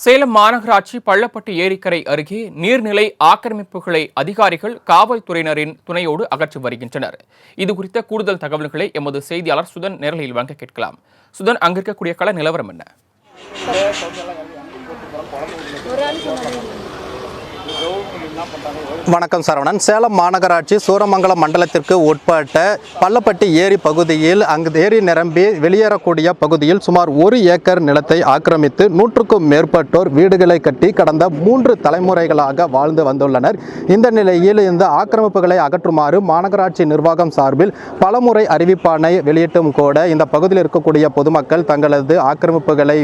சேலம் மாநகராட்சி பள்ளப்பட்டி ஏரிக்கரை அருகே நீர்நிலை ஆக்கிரமிப்புகளை அதிகாரிகள் காவல்துறையினரின் துணையோடு அகற்றி வருகின்றனர். இதுகுறித்த கூடுதல் தகவல்களை எமது செய்தியாளர் சுதன் நேரலையில் வழங்க கேட்கலாம். சுதன், அங்கிருக்கக்கூடிய கள நிலவரம் என்ன? வணக்கம் சரவணன். சேலம் மாநகராட்சி சூரமங்கலம் மண்டலத்திற்கு உட்பட்ட பள்ளப்பட்டி ஏரி பகுதியில் அங்கு ஏரி நிரம்பி வெளியேறக்கூடிய பகுதியில் சுமார் 1 ஏக்கர் நிலத்தை ஆக்கிரமித்து 100க்கும் மேற்பட்டோர் வீடுகளை கட்டி கடந்த 3 தலைமுறைகளாக வாழ்ந்து வந்துள்ளனர். இந்த நிலையில் இந்த ஆக்கிரமிப்புகளை அகற்றுமாறு மாநகராட்சி நிர்வாகம் சார்பில் பலமுறை அறிவிப்பானை வெளியிட்டும் கூட இந்த பகுதியில் இருக்கக்கூடிய பொதுமக்கள் தங்களது ஆக்கிரமிப்புகளை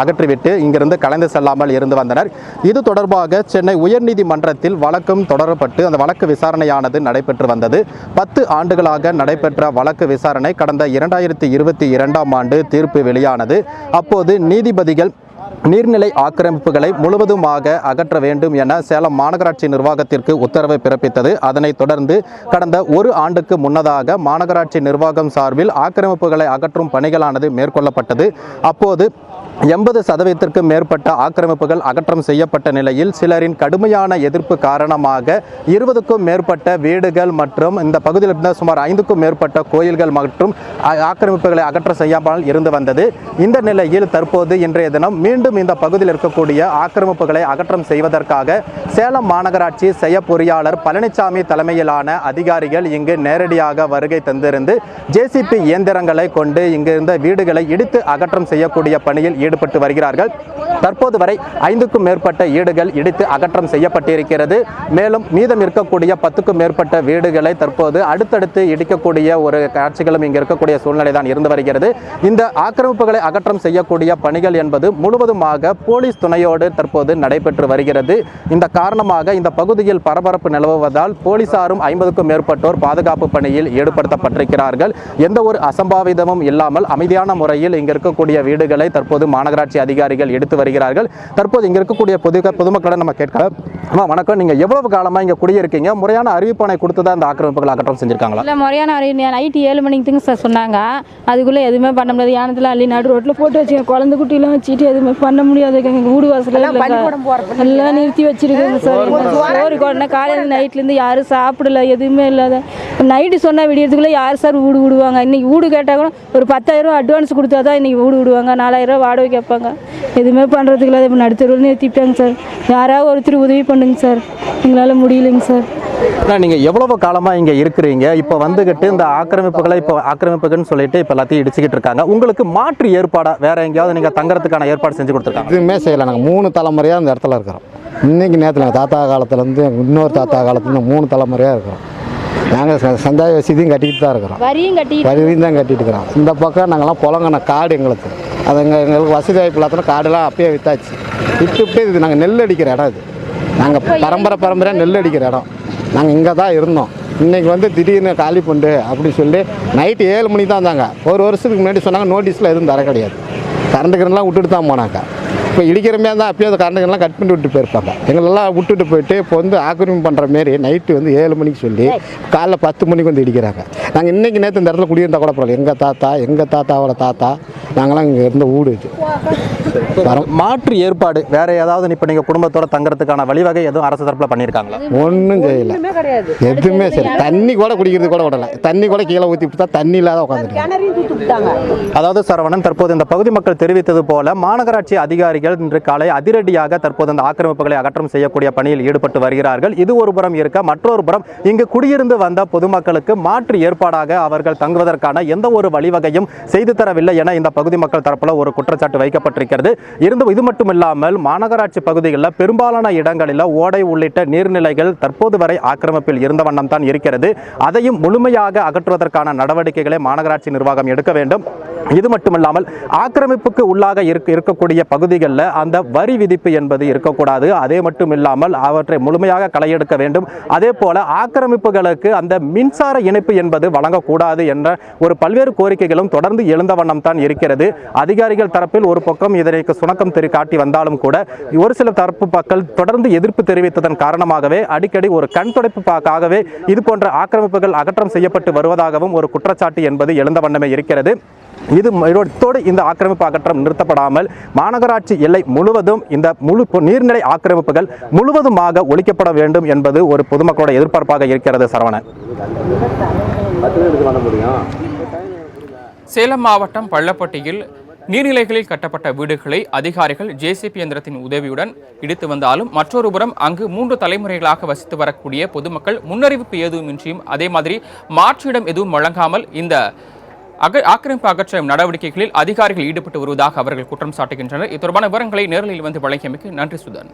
அகற்றிவிட்டு இங்கிருந்து கலைந்து செல்லாமல் இருந்து வந்தனர். இது தொடர்பாக சென்னை உயர்நீதிமன்றத்தில் வழக்கும் தொடரப்பட்டு அந்த வழக்கு விசாரணையானது நடைபெற்று வந்தது. 10 ஆண்டுகளாக நடைபெற்ற வழக்கு விசாரணை கடந்த 2022ஆம் ஆண்டு தீர்ப்பு வெளியானது. அப்போது நீதிபதிகள் நீர்நிலை ஆக்கிரமிப்புகளை முழுவதுமாக அகற்ற வேண்டும் என சேலம் மாநகராட்சி நிர்வாகத்திற்கு உத்தரவை பிறப்பித்தது. அதனைத் தொடர்ந்து கடந்த 1 ஆண்டுக்கு முன்னதாக மாநகராட்சி நிர்வாகம் சார்பில் ஆக்கிரமிப்புகளை அகற்றும் பணிகளானது மேற்கொள்ளப்பட்டது. அப்போது 80% மேற்பட்ட ஆக்கிரமிப்புகள் அகற்றம் செய்யப்பட்ட நிலையில் சிலரின் கடுமையான எதிர்ப்பு காரணமாக 20க்கும் மேற்பட்ட வீடுகள் மற்றும் இந்த பகுதியில் இருந்த சுமார் 5க்கும் மேற்பட்ட கோயில்கள் மற்றும் ஆக்கிரமிப்புகளை அகற்ற செய்யாமல் இருந்து வந்தது. இந்த நிலையில் தற்போது இன்றைய தினம் மீண்டும் இந்த பகுதியில் இருக்கக்கூடிய ஆக்கிரமிப்புகளை அகற்றம் செய்வதற்காக சேலம் மாநகராட்சி செயற் பொறியாளர் பழனிசாமி தலைமையிலான அதிகாரிகள் இங்கு நேரடியாக வருகை தந்திருந்து ஜேசிபி இயந்திரங்களை கொண்டு இங்கிருந்த வீடுகளை இடித்து அகற்றம் செய்யக்கூடிய பணியில் ஈடுபட்டு வருகிறார்கள். தற்போது வரை 5க்கும் மேற்பட்ட வீடுகள் இடித்து அகற்றம் செய்யப்பட்டிருக்கிறது. மேலும் மீதம் இருக்கக்கூடிய 10க்கும் மேற்பட்ட வீடுகளை தற்போது அடுத்தடுத்து இடிக்கக்கூடிய ஒரு காட்சிகளும் இங்கு இருக்கக்கூடிய சூழ்நிலை தான் இருந்து வருகிறது. இந்த ஆக்கிரமிப்புகளை அகற்றம் செய்யக்கூடிய பணிகள் என்பது முழுவதுமாக போலீஸ் துணையோடு தற்போது நடைபெற்று வருகிறது. இந்த காரணமாக இந்த பகுதியில் பரபரப்பு நிலவுவதால் போலீசாரும் 50க்கும் மேற்பட்டோர் பாதுகாப்பு பணியில் ஈடுபடுத்தப்பட்டிருக்கிறார்கள். எந்த ஒரு அசம்பாவிதமும் இல்லாமல் அமைதியான முறையில் இங்கு இருக்கக்கூடிய வீடுகளை தற்போது மாநகராட்சி அதிகாரிகள் எடுத்து வருகிறார்கள். தற்போது இங்க இருக்கக்கூடிய பொதுமக்களை நம்ம கேட்கலாம். வணக்கம், நீங்க எவ்வளவு காலமா இங்க குடியிருக்கீங்க? முறையான அறிவிப்பானை கொடுத்துதான் இந்த ஆக்கிரமிப்புகள் அகற்றம் செஞ்சிருக்காங்களா? இல்ல, முறையான நைட்டு 7 மணிக்கு சார் சொன்னாங்க. அதுக்குள்ள எதுவுமே பண்ண முடியாது. யானத்துல அள்ளி நடு ரோட்ல போட்டு வச்சுங்க, குழந்தை குட்டிலாம் வச்சுட்டு எதுவுமே பண்ண முடியாது. வீடு வாசல் எல்லாம் நிறுத்தி வச்சிருக்காங்க சார். சோறு கொண்டா காலையில நைட்ல இருந்து யாரும் சாப்பிடல, எதுவுமே இல்லாத நைட்டு சொன்னா விடியறதுக்குள்ள யார் சார் வீடு விடுவாங்க? இன்னைக்கு வீடு கேட்டா கூட ஒரு 10,000 அட்வான்ஸ் கொடுத்தாதான் இன்னைக்கு வீடு விடுவாங்க. 4,000 வாடகை கேட்பாங்க. எதுவுமே பண்றதுக்கு இல்லாத இப்போ நடுத்தருவில் நிறுத்திட்டாங்க சார். யாராவது ஒருத்தர் உதவி பண்ணுங்க சார், எங்களால் முடியலைங்க சார். நீங்க எவ்வளவு காலமா இங்க இருக்கிறீங்க? இப்ப வந்துகிட்டு இந்த ஆக்கிரமிப்புகளை இப்போ ஆக்கிரமிப்புகள்னு சொல்லிட்டு இப்ப எல்லாத்தையும் இடிச்சுக்கிட்டு இருக்காங்க. உங்களுக்கு மாற்று ஏற்பாடா வேற எங்கேயாவது நீங்க தங்குறதுக்கான ஏற்பாடு செஞ்சு கொடுத்துருக்காங்க? எதுவுமே செய்யலை. நாங்கள் 3 தலைமுறையாக இந்த இடத்துல இருக்கிறோம். இன்னைக்கு நேரத்தில் எங்கள் தாத்தா காலத்துலேருந்து இன்னொரு தாத்தா காலத்துலேருந்து 3 தலைமுறையாக இருக்கிறோம். நாங்கள் சந்தாய வசதியும் கட்டிக்கிட்டு தான் இருக்கிறோம். வரியும் தான் கட்டிட்டு இருக்கிறோம். இந்த பக்கம் நாங்கள்லாம் புலங்கின காடு எங்களுக்கு. அது எங்களுக்கு வசதி வாய்ப்பு இல்லாத காடெல்லாம் அப்பயே வித்தாச்சு. விட்டு இது நாங்கள் நெல் அடிக்கிற இடம். இது நாங்கள் பரம்பரையாக நெல் அடிக்கிற இடம். நாங்கள் இங்கே தான் இருந்தோம். இன்றைக்கி வந்து திடீர்னு காலி பண்ணு அப்படின்னு சொல்லி நைட்டு 7 மணிக்கு தான் வந்தாங்க. ஒரு வருஷத்துக்கு முன்னாடி சொன்னாங்க நோட்டீஸில் எதுவும் தர கிடையாது. கரண்ட் கரண்ட்லாம் விட்டுட்டு தான் போனாங்க. இப்போ இடிக்கிறமே தான் அப்பயே அந்த கரண்ட் கரண்ட்லாம் கட் பண்ணி விட்டு போயிருப்பாங்க. எங்களெல்லாம் விட்டுட்டு போயிட்டு இப்போ வந்து ஆக்கிரமிப்பு பண்ணுற மாரி நைட்டு வந்து 7 மணிக்கு சொல்லி காலைல 10 மணிக்கு வந்து இடிக்கிறாங்க. நாங்கள் இன்றைக்கி நேற்று இந்த இடத்துல குடியிருந்தால் கூட பரவாயில்ல. எங்கள் தாத்தாவோட தாத்தா நாங்களாம் இங்கே இருந்த வீடு இது. மாற்று ஏற்பாடு வேற ஏதாவது இப்போ நீங்கள் குடும்பத்தோட தங்குறதுக்கான வழிவகை எதுவும் அரசு தரப்பில் பண்ணியிருக்காங்களா? ஒன்றும் செய்யலை, எதுவுமே சரி. தண்ணி கூட குடிக்கிறது கூட விடலை. தண்ணி கூட கீழே ஊற்றி தான் தண்ணி இல்லாத உட்காந்துருக்காங்க. அதாவது சரவணன், தற்போது இந்த பகுதி மக்கள் தெரிவித்தது போல மாநகராட்சி அதிகாரிகள் இன்று காலை அதிரடியாக தற்போது இந்த ஆக்கிரமிப்புகளை அகற்றம் செய்யக்கூடிய பணியில் ஈடுபட்டு வருகிறார்கள். இது ஒரு புறம் இருக்க, மற்றொரு புறம் இங்கு குடியிருந்து வந்த பொதுமக்களுக்கு மாற்று ஏற்பாடாக அவர்கள் தங்குவதற்கான எந்த ஒரு வழிவகையும் செய்து தரவில்லை என இந்த பகுதி மக்கள் தரப்பில் ஒரு குற்றச்சாட்டு வைக்கப்பட்டிருக்கிறது. இது மட்டுமில்லாமல் மாநகராட்சி பகுதிகளில் பெரும்பாலான இடங்களில் ஓடை உள்ளிட்ட நீர்நிலைகள் தற்போது வரை ஆக்கிரமிப்பில் இருந்த வண்ணம் தான் இருக்கிறது. அதையும் முழுமையாக அகற்றுவதற்கான நடவடிக்கைகளை மாநகராட்சி நிர்வாகம் எடுக்க வேண்டும். இது மட்டுமில்லாமல் ஆக்கிரமிப்புக்கு உள்ளாக இருக்கக்கூடிய பகுதிகளில் அந்த வரி விதிப்பு என்பது இருக்கக்கூடாது. அதே மட்டும் இல்லாமல் அவற்றை முழுமையாக களையெடுக்க வேண்டும். அதே போல ஆக்கிரமிப்புகளுக்கு அந்த மின்சார இணைப்பு என்பது வழங்கக்கூடாது என்ற ஒரு பல்வேறு கோரிக்கைகளும் தொடர்ந்து எழுந்த வண்ணம் தான் இருக்கிறது. அதிகாரிகள் தரப்பில் ஒரு பக்கம் இதற்கு சுணக்கம் காட்டி வந்தாலும் கூட ஒரு சில தரப்பு மக்கள் தொடர்ந்து எதிர்ப்பு தெரிவித்ததன் காரணமாகவே அடிக்கடி ஒரு கண் துடைப்புக்காகவே இது போன்ற ஆக்கிரமிப்புகள் அகற்றம் செய்யப்பட்டு வருவதாகவும் ஒரு குற்றச்சாட்டு என்பது எழுந்த வண்ணமே இருக்கிறது. இதோடு இந்த ஆக்கிரமிப்பு அகற்றம் நிறுத்தப்படாமல் மாநகராட்சி எல்லை முழுவதும் இந்த நீர்நிலை ஆக்கிரமிப்புகள் முழுவதுமாக ஒழிக்கப்பட வேண்டும் என்பது ஒரு பொதுமக்களோட எதிர்பார்ப்பாக இருக்கிறது. சரவணன். சேலம் மாவட்டம் பள்ளப்பட்டியில் நீர்நிலைகளில் கட்டப்பட்ட வீடுகளை அதிகாரிகள் ஜேசிபி இயந்திரத்தின் உதவியுடன் இடித்து வந்தாலும் மற்றொரு புறம் அங்கு 3 தலைமுறைகளாக வசித்து வரக்கூடிய பொதுமக்கள் முன்னறிவிப்பு எதுவுமின்றியும் அதே மாதிரி மாற்றிடம் எதுவும் வழங்காமல் இந்த ஆக்கிரமிப்பு அகற்றும் நடவடிக்கைகளில் அதிகாரிகள் ஈடுபட்டு வருவதாக அவர்கள் குற்றம் சாட்டுகின்றனர். இது தொடர்பான விவரங்களை நேரலையில் வந்து வழங்கியமைக்கு நன்றி சுதன்.